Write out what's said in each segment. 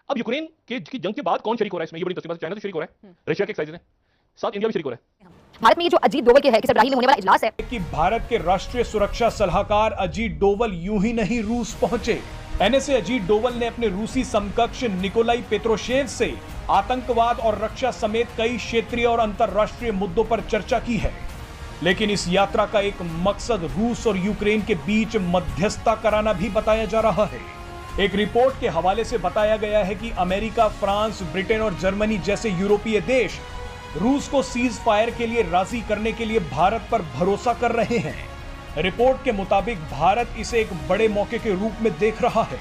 अब यूक्रेन की जंग के बाद कौन शरीक हो रहा है इसमें? ये बड़ी इंटरेस्टिंग बात है। चाइना तो शरीक हो रहा है, रशिया के एक्साइजेस हैं, साथ इंडिया भी शरीक हो रहा है। भारत में ये जो अजीत डोवल के है कि इब्राहिम में होने वाला इजलास है कि भारत के राष्ट्रीय सुरक्षा सलाहकार अजीत डोवल यूं ही नहीं रूस पहुंचे। एनएसए अजीत डोवल ने अपने रूसी समकक्ष निकोलाई पेत्रोशेव से आतंकवाद और रक्षा समेत कई क्षेत्रीय और अंतर्राष्ट्रीय मुद्दों पर चर्चा की है। लेकिन इस यात्रा का एक मकसद रूस और यूक्रेन के बीच मध्यस्थता कराना भी बताया जा रहा है। एक रिपोर्ट के हवाले से बताया गया है कि अमेरिका, फ्रांस, ब्रिटेन और जर्मनी जैसे यूरोपीय देश रूस को सीज फायर के लिए राजी करने के लिए भारत पर भरोसा कर रहे हैं। रिपोर्ट के मुताबिक भारत इसे एक बड़े मौके के रूप में देख रहा है,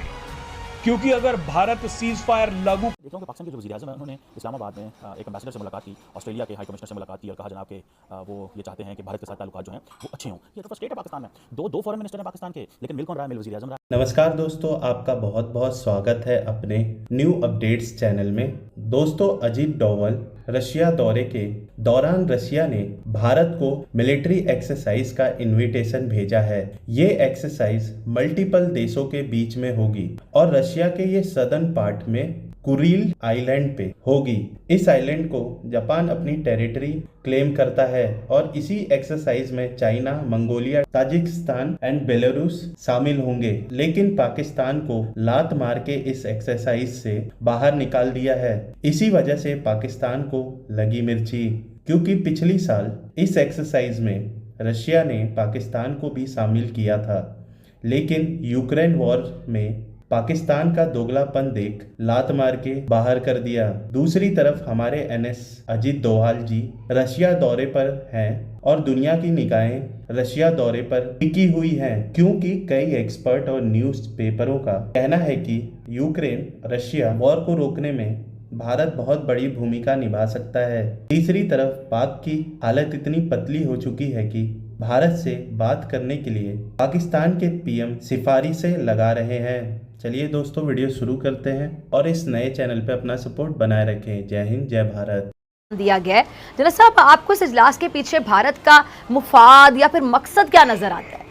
क्योंकि अगर भारत सीज फायर लागू देख रहा हूं कि पाकिस्तान के जो वज़ीर-ए-आज़म हैं उन्होंने इस्लामाबाद में एक एम्बेसडर से मुलाकात की, ऑस्ट्रेलिया के हाई कमिश्नर से मुलाकात की और कहा जनाब कि वो ये चाहते हैं कि भारत के साथ ताल्लुकात जो हैं वो अच्छे हों। ये तो स्टेट है पाकिस्तान में, दो फॉरेन मिनिस्टर हैं पाकिस्तान के, लेकिन मिल कौन रहा है? मिल वज़ीर-ए-आज़म रहा है। नमस्कार दोस्तों, आपका बहुत बहुत स्वागत है अपने न्यू अपडेट्स चैनल में। दोस्तों, अजीत डोवल रशिया दौरे के दौरान रशिया ने भारत को मिलिट्री एक्सरसाइज का इनविटेशन भेजा है। ये एक्सरसाइज मल्टीपल देशों के बीच में होगी और रशिया के ये सदर्न पार्ट में कुरिल आइलैंड पे होगी। इस आइलैंड को जापान अपनी टेरिटरी क्लेम करता है और इसी एक्सरसाइज में China, Mongolia, Tajikistan and Belarus शामिल होंगे। लेकिन पाकिस्तान को लात मार के इस एक्सरसाइज से बाहर निकाल दिया है। इसी वजह से पाकिस्तान को लगी मिर्ची, क्योंकि पिछली साल इस एक्सरसाइज में रशिया ने पाकिस्तान को भी शामिल किया था, लेकिन यूक्रेन वॉर में पाकिस्तान का दोगलापन देख लात मार के बाहर कर दिया। दूसरी तरफ हमारे एनएस अजीत डोभाल जी रशिया दौरे पर हैं और दुनिया की निगाहें रशिया दौरे पर टिकी हुई हैं, क्योंकि कई एक्सपर्ट और न्यूज़पेपरों का कहना है कि यूक्रेन रशिया वॉर को रोकने में भारत बहुत बड़ी भूमिका निभा सकता है। तीसरी तरफ पाक की हालत इतनी पतली हो चुकी है कि भारत से बात करने के लिए पाकिस्तान के पीएम सिफारिशें लगा रहे हैं। चलिए दोस्तों, वीडियो शुरू करते हैं और इस नए चैनल पे अपना सपोर्ट बनाए रखें। जय हिंद, जय भारत। दिया गया है। जनरल साहब, आपको इस इजलास के पीछे भारत का मुफाद या फिर मकसद क्या नजर आता है?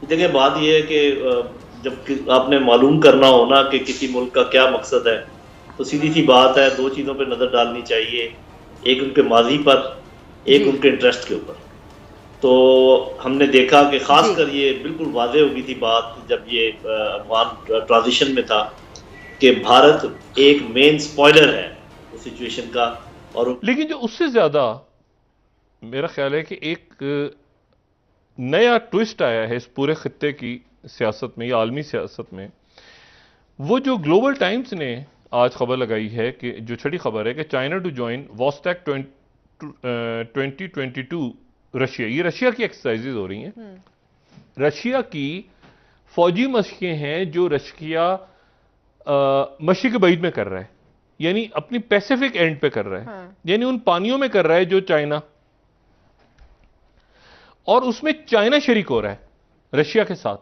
देखिए, बात यह है कि जब आपने मालूम करना हो ना कि किसी मुल्क का क्या मकसद है, तो सीधी सी बात है, दो चीज़ों पर नज़र डालनी चाहिए। एक उनके माजी पर, एक उनके इंटरेस्ट के ऊपर। तो हमने देखा कि खासकर ये बिल्कुल वाज़ेह हो गई थी बात जब ये अफगान ट्रांजिशन में था कि भारत एक मेन स्पॉइलर है उस सिचुएशन का। और लेकिन जो उससे ज्यादा मेरा ख्याल है कि एक नया ट्विस्ट आया है इस पूरे खित्ते की सियासत में या आलमी सियासत में, वो जो ग्लोबल टाइम्स ने आज खबर लगाई है कि जो छठी खबर है कि चाइना टू ज्वाइन वॉस्टैक 2022 रशिया। ये रशिया की एक्सरसाइजेज हो रही हैं, रशिया की फौजी मशकें हैं जो रशिया मशरिक बईद में कर रहा है, यानी अपनी पैसिफिक एंड पे कर रहा है, यानी उन पानियों में कर रहा है जो चाइना, और उसमें चाइना शरीक हो रहा है रशिया के साथ।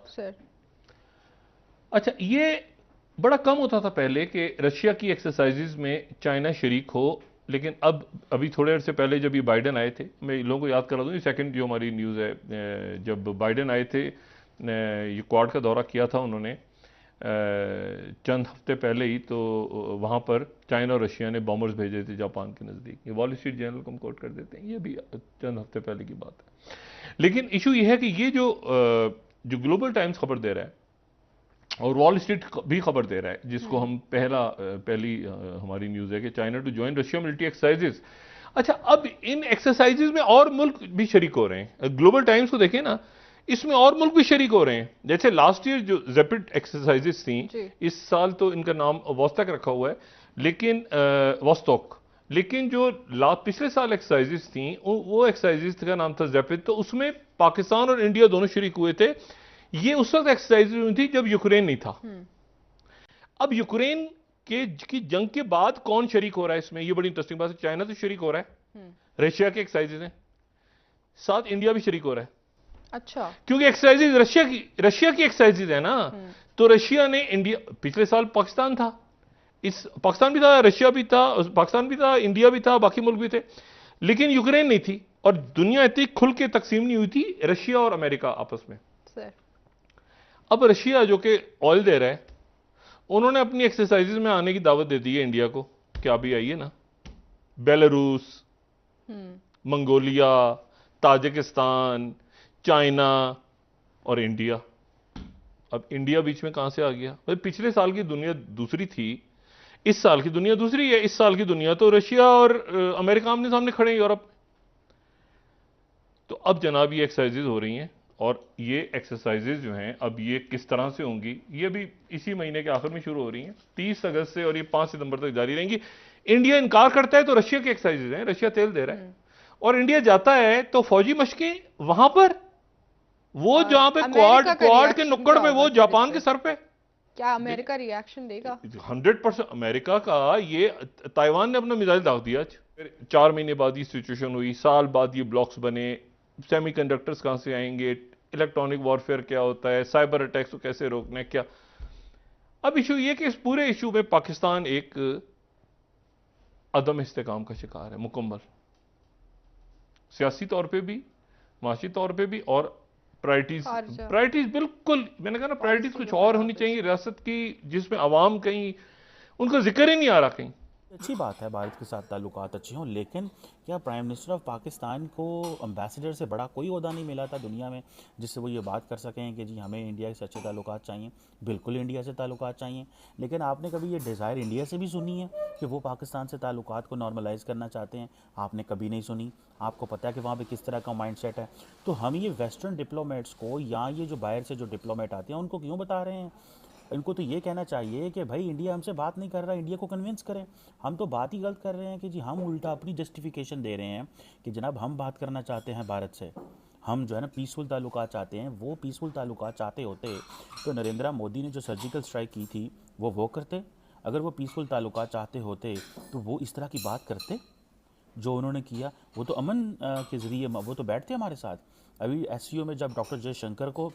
अच्छा, ये बड़ा कम होता था पहले कि रशिया की एक्सरसाइजेज में चाइना शरीक हो, लेकिन अभी थोड़े अर्से पहले जब ये बाइडेन आए थे, मैं लोगों को याद करा दूं, ये सेकंड जो हमारी न्यूज़ है, जब बाइडेन आए थे, ये क्वाड का दौरा किया था उन्होंने चंद हफ्ते पहले ही, तो वहाँ पर चाइना और रशिया ने बॉम्बर्स भेजे थे जापान के नज़दीक। ये वॉल स्ट्रीट जर्नल को हम कोट कर देते हैं, ये भी चंद हफ्ते पहले की बात है। लेकिन इशू ये है कि ये जो ग्लोबल टाइम्स खबर दे रहा है और वॉल स्ट्रीट भी खबर दे रहा है, जिसको हम पहली हमारी न्यूज़ है कि China to join Russia military exercises. अच्छा, अब इन एक्सरसाइजेज में और मुल्क भी शरीक हो रहे हैं। ग्लोबल टाइम्स को देखें ना, इसमें और मुल्क भी शरीक हो रहे हैं। जैसे लास्ट ईयर जो रैपिड एक्सरसाइजेज थी, इस साल तो इनका नाम वॉस्टैक रखा हुआ है, लेकिन वॉस्टॉक, लेकिन जो पिछले साल एक्सरसाइजेज थी वो एक्सरसाइजेज का नाम था रैपिड। तो उसमें पाकिस्तान और इंडिया दोनों शरीक हुए थे। ये उस वक्त एक्सरसाइज हुई थी जब यूक्रेन नहीं था। अब यूक्रेन की जंग के बाद कौन शरीक हो रहा है इसमें? ये बड़ी इंटरेस्टिंग बात है। चाइना तो शरीक हो रहा है, रशिया के एक्सरसाइजेज हैं, साथ इंडिया भी शरीक हो रहा है। अच्छा, क्योंकि एक्सरसाइजेज रशिया की एक्सरसाइजेज है ना, तो रशिया ने इंडिया, पिछले साल पाकिस्तान था, पाकिस्तान भी था, रशिया भी था, पाकिस्तान भी था, इंडिया भी था, बाकी मुल्क भी थे, लेकिन यूक्रेन नहीं थी। और दुनिया इतनी खुल के तकसीम नहीं हुई थी रशिया और अमेरिका आपस में। अब रशिया जो कि ऑयल दे रहा है, उन्होंने अपनी एक्सरसाइजेज में आने की दावत दे दी है इंडिया को कि आप भी आइए ना। बेलारूस, मंगोलिया, ताजिकिस्तान, चाइना और इंडिया। अब इंडिया बीच में कहां से आ गया? भाई पिछले साल की दुनिया दूसरी थी, इस साल की दुनिया दूसरी है। इस साल की दुनिया तो रशिया और अमेरिका आमने सामने खड़े हैं यूरोप। तो अब जनाब ये एक्सरसाइजेज हो रही हैं, और ये एक्सरसाइजेज जो हैं अब ये किस तरह से होंगी, ये भी इसी महीने के आखिर में शुरू हो रही हैं 30 अगस्त से, और ये 5 सितंबर तक जारी रहेंगी। इंडिया इनकार करता है तो रशिया की एक्सरसाइजेज हैं, रशिया तेल दे रहा है, और इंडिया जाता है तो फौजी मशकें वहां पर, वो जहां पे क्वाड के नुक्कड़ में, वो जापान के सर पे। क्या अमेरिका रिएक्शन देगा? 100% अमेरिका का। ये ताइवान ने अपना मिसाइल दाग दिया आज, 4 महीने बाद ये सिचुएशन हुई, साल बाद ये ब्लॉक्स बने, सेमीकंडक्टर्स कहां से आएंगे, इलेक्ट्रॉनिक वॉरफेयर क्या होता है, साइबर अटैक्स को कैसे रोकना है, क्या। अब इशू ये कि इस पूरे इशू में पाकिस्तान एक अदम इस्तेकाम का शिकार है मुकम्मल, सियासी तौर पे भी, माशी तौर पे भी, और प्रायोरिटीज बिल्कुल, मैंने कहा ना, प्रायोरिटीज कुछ और होनी चाहिए रियासत की, जिसमें अवाम कहीं उनका जिक्र ही नहीं आ रहा कहीं। अच्छी बात है भारत के साथ ताल्लुकात अच्छे हों, लेकिन क्या प्राइम मिनिस्टर ऑफ पाकिस्तान को एम्बेसडर से बड़ा कोई ओहदा नहीं मिला था दुनिया में जिससे वो ये बात कर सकें कि जी हमें इंडिया से अच्छे ताल्लुकात चाहिए? बिल्कुल इंडिया से ताल्लुकात चाहिए, लेकिन आपने कभी ये डिज़ायर इंडिया से भी सुनी है कि वो पाकिस्तान से ताल्लुकात को नॉर्मलाइज़ करना चाहते हैं? आपने कभी नहीं सुनी। आपको पता है कि वहाँ पर किस तरह का माइंड सेट है। तो हम ये वेस्टर्न डिप्लोमेट्स को, या ये जो बाहर से जो डिप्लोमेट आते हैं, उनको क्यों बता रहे हैं? इनको तो ये कहना चाहिए कि भाई इंडिया हमसे बात नहीं कर रहा, इंडिया को कन्विंस करें। हम तो बात ही गलत कर रहे हैं कि जी हम उल्टा अपनी जस्टिफिकेशन दे रहे हैं कि जनाब हम बात करना चाहते हैं भारत से, हम जो है ना पीसफुल ताल्लुकात चाहते हैं। वो पीसफुल ताल्लुकात चाहते होते तो नरेंद्र मोदी ने जो सर्जिकल स्ट्राइक की थी वो करते। अगर वो पीसफुल ताल्लुकात चाहते होते तो वो इस तरह की बात करते जो उन्होंने किया। वो तो अमन के ज़रिए वो तो बैठते हमारे साथ। अभी SCO में जब डॉक्टर जयशंकर को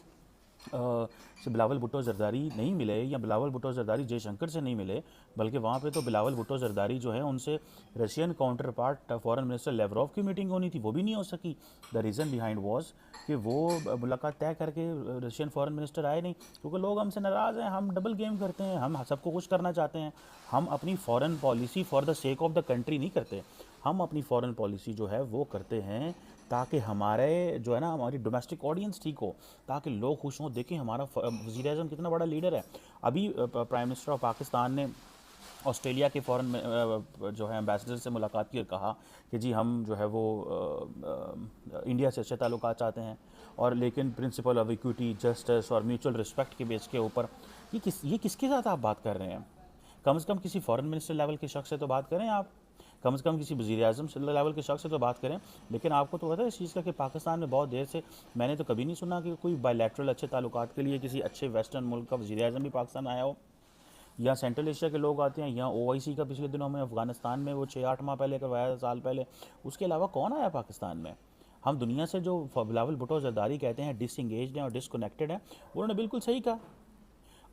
से बिलावल भुट्टो जरदारी नहीं मिले, या बिलावल भुट्टो जरदारी जयशंकर से नहीं मिले, बल्कि वहाँ पे तो बिलावल भुट्टो जरदारी जो है उनसे Russian counter part foreign minister Lavrov की मीटिंग होनी थी, वो भी नहीं हो सकी। द रीज़न बिहाइंड वॉज कि वो मुलाकात तय करके रशियन फॉरेन मिनिस्टर आए नहीं, क्योंकि लोग हमसे नाराज़ हैं, हम डबल गेम करते हैं, हम सबको खुश करना चाहते हैं। हम अपनी foreign policy for the sake of the country नहीं करते, हम अपनी फॉरेन पॉलिसी जो है वो करते हैं ताकि हमारे जो है ना हमारी डोमेस्टिक ऑडियंस ठीक हो, ताकि लोग खुश हों। देखें हमारा वज़ीर आज़म कितना बड़ा लीडर है। अभी प्राइम मिनिस्टर ऑफ पाकिस्तान ने ऑस्ट्रेलिया के फॉरेन जो है एम्बेसडर से मुलाकात की और कहा कि जी हम जो है वो इंडिया से अच्छे ताल्लुकात चाहते हैं, और लेकिन प्रिंसिपल ऑफ इक्विटी, जस्टिस और म्यूचुअल रिस्पेक्ट के बेस के ऊपर। ये किसके साथ आप बात कर रहे हैं? कम से कम किसी फॉरेन मिनिस्टर लेवल के शख्स से तो बात करें आप, कम से कम किसी वज़ीर आज़म लेवल के शख्स से तो बात करें। लेकिन आपको तो पता है इस चीज़ का कि पाकिस्तान में बहुत देर से, मैंने तो कभी नहीं सुना कि कोई बायलैटरल अच्छे ताल्लुकात के लिए किसी अच्छे वेस्टर्न मुल्क का वज़ीर आज़म भी पाकिस्तान आया हो। या सेंट्रल एशिया के लोग आते हैं, या OIC का पिछले दिनों में अफ़गानिस्तान में वो 6-8 माह पहले करवाया था, साल पहले। उसके अलावा कौन आया पाकिस्तान में? हम दुनिया से जो बिलावल भुट्टो जरदारी कहते हैं डिसएंगेज्ड हैं और डिसकनेक्टेड हैं, उन्होंने बिल्कुल सही कहा।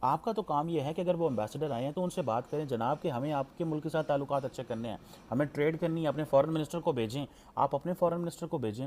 आपका तो काम यह है कि अगर वो एम्बेसडर आए हैं तो उनसे बात करें, जनाब कि हमें आपके मुल्क के साथ ताल्लुकात अच्छे करने हैं, हमें ट्रेड करनी है, अपने फॉरेन मिनिस्टर को भेजें, आप अपने फॉरेन मिनिस्टर को भेजें।